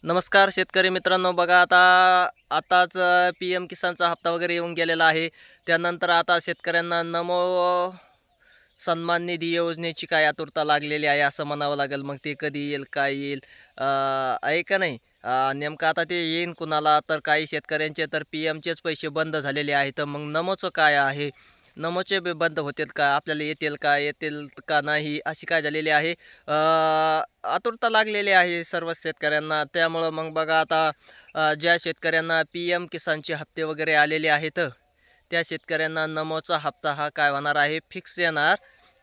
नमस्कार शेतकरी मित्रांनो, बघा आताच PM किसानचा हप्ता वगैरे येऊन गेलेला आहे. त्यानंतर आता शेतकऱ्यांना नमो सन्मान निधी योजनेची काय आतुरता लागलेली आहे असं म्हणावं लागेल. मग ते कधी येईल, काय येईल, आहे का नाही. नेमकं आता ते येईन कुणाला, तर काही शेतकऱ्यांचे तर PMचेच पैसे बंद झालेले आहेत. तर मग नमोचं काय आहे, नमोचे बी बंद होतील का, आपल्याला येतील का नाही, अशी काय झालेली आहे. आतुरता लागलेली आहे सर्व शेतकऱ्यांना. त्यामुळं मग बघा आता ज्या शेतकऱ्यांना PM किसानचे हप्ते वगैरे आलेले आहेत, त्या शेतकऱ्यांना नमोचा हप्ता हा काय होणार आहे, फिक्स येणार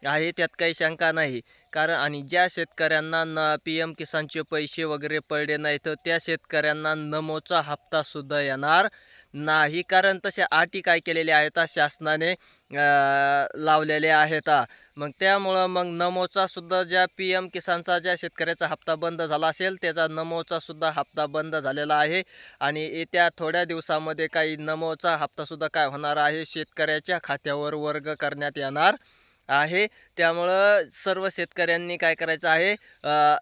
आहे, त्यात काही शंका नाही. कारण आणि ज्या शेतकऱ्यांना PM किसानचे पैसे वगैरे पडले नाहीत, त्या शेतकऱ्यांना नमोचा हप्तासुद्धा येणार नाही. कारण तशा अटी काय केलेल्या आहेत शासनाने लावलेल्या आहेत. मग त्यामुळं मग नमोचा सुद्धा ज्या PM किसानचा ज्या शेतकऱ्याचा हप्ता बंद झाला असेल, त्याचा नमोचा सुद्धा हप्ता बंद झालेला आहे. आणि येत्या थोड्या दिवसामध्ये काही नमोचा हप्तासुद्धा काय होणार आहे, शेतकऱ्याच्या खात्यावर वर्ग करण्यात येणार आहे. त्यामुळं सर्व शेतकऱ्यांनी काय करायचं आहे,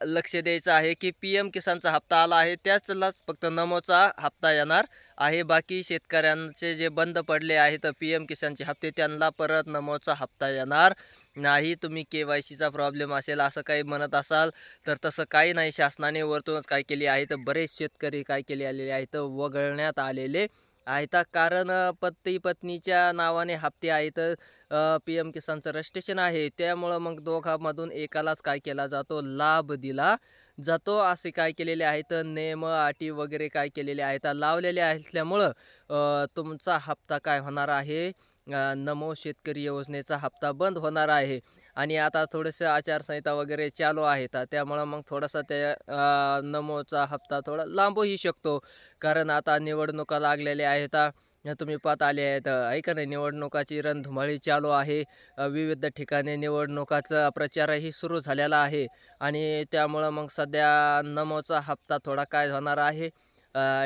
लक्ष द्यायचं आहे की PM किसानचा हप्ता आला आहे, त्याचलाच फक्त नमोचा हप्ता येणार आहे. बाकी शेतकऱ्यांचे जे बंद पडले आहेत PM किसानचे हप्ते, त्यांना परत नमोचा हप्ता येणार नाही. तुम्ही KYCचा प्रॉब्लेम असेल असं काही म्हणत असाल, तर तसं काही नाही. शासनाने वरतूनच काय केली आहे, तर बरेच शेतकरी काय केले आलेले आहेत, वगळण्यात आलेले आहेत. कारण पती पत्नीच्या नावाने हप्ते आहेत. PM किसानचं रजिस्ट्रेशन आहे, त्यामुळं मग दोघांमधून एकालाच काय केला जातो, लाभ दिला जातो. असे काय केलेले आहेत, नियम अटी वगैरे काय केलेले आहेत, लावलेले असल्यामुळं तुमचा हप्ता काय होणार आहे, नमो शेतकरी योजनेचा हप्ता बंद होणार आहे. आणि आता थोडंसं आचारसंहिता वगैरे चालू आहेत, त्यामुळं मग थोडासा त्या नमोचा हप्ता थोडा लांबूही शकतो. कारण आता निवडणुका लागलेल्या आहेत. तुम्ही पाहत आले आहेत, आहे का नाही, निवडणुकाची रणधुमाळी चालू आहे. विविध ठिकाणी निवडणुकाचा प्रचारही सुरू झालेला आहे. आणि त्यामुळं मग सध्या नमोचा हप्ता थोडा काय होणार आहे,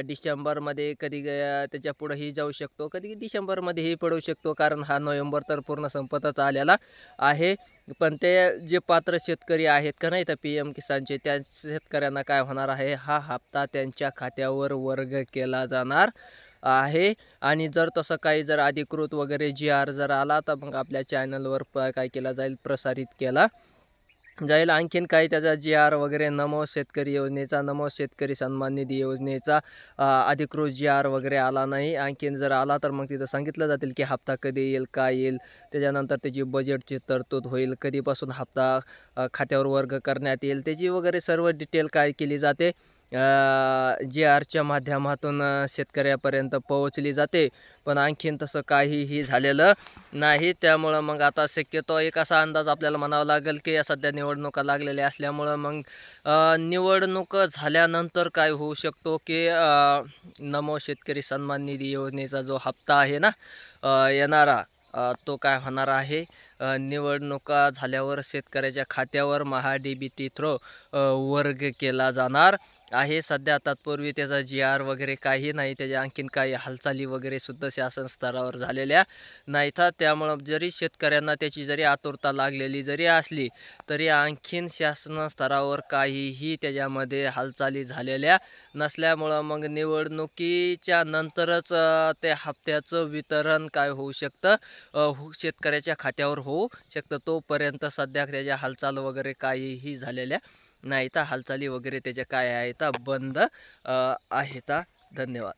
डिसेंबरमध्ये कधी त्याच्या पुढेही जाऊ शकतो, कधी डिसेंबरमध्येही पडू शकतो. कारण हा नोव्हेंबर तर पूर्ण संपतच आलेला आहे. पण ते जे पात्र शेतकरी आहेत का नाही, तर PM किसानचे, त्या शेतकऱ्यांना काय होणार आहे, हा हप्ता त्यांच्या खात्यावर वर्ग केला जाणार आहे. आणि जर तसं काही जर अधिकृत वगैरे GR जर आला, तर मग आपल्या चॅनलवर काय केला जाईल, प्रसारित केला जाईल. आणखीन काही त्याचा GR वगैरे, नमो शेतकरी योजनेचा, नमो शेतकरी सन्मान निधी योजनेचा अधिकृत GR वगैरे आला नाही. आणखीन जर आला तर मग तिथं सांगितलं जातील की हप्ता कधी येईल, काय येईल, त्याच्यानंतर त्याची बजेटची तरतूद होईल, कधीपासून हप्ता खात्यावर वर्ग करण्यात येईल, त्याची वगैरे सर्व डिटेल काय केली जाते, GRच्या माध्यमातून शेतकऱ्यापर्यंत पोहोचली जाते. पण आणखीन तसं काहीही झालेलं नाही. त्यामुळं मग आता शक्यतो एक असा अंदाज आपल्याला म्हणावा लागेल की सध्या निवडणुका लागलेल्या असल्यामुळं मग निवडणूक झाल्यानंतर काय होऊ शकतो की नमो शेतकरी सन्मान निधी योजनेचा जो हप्ता आहे ना, येणारा, तो काय होणार आहे, निवडणुका झाल्यावर शेतकऱ्याच्या खात्यावर MHA-DBT थ्रो वर्ग केला जाणार आहे. सध्या तत्पूर्वी त्याचा GR वगैरे काही नाही, त्याच्या आणखीन काही हालचाली वगैरे सुद्धा शासन स्तरावर झालेल्या नाहीत. त्यामुळं जरी शेतकऱ्यांना त्याची जरी आतुरता लागलेली जरी असली, तरी आणखीन शासन स्तरावर काहीही त्याच्यामध्ये हालचाली झालेल्या नसल्यामुळं मग निवडणुकीच्या नंतरच त्या हप्त्याचं वितरण काय होऊ शकतं, शेतकऱ्याच्या खात्यावर होऊ शकतं. तोपर्यंत सध्या त्याच्या हालचाल वगैरे काहीही झालेल्या नाहीत. हालचाली वगैरे त्याच्या काय आहेत, बंद आहेत. धन्यवाद.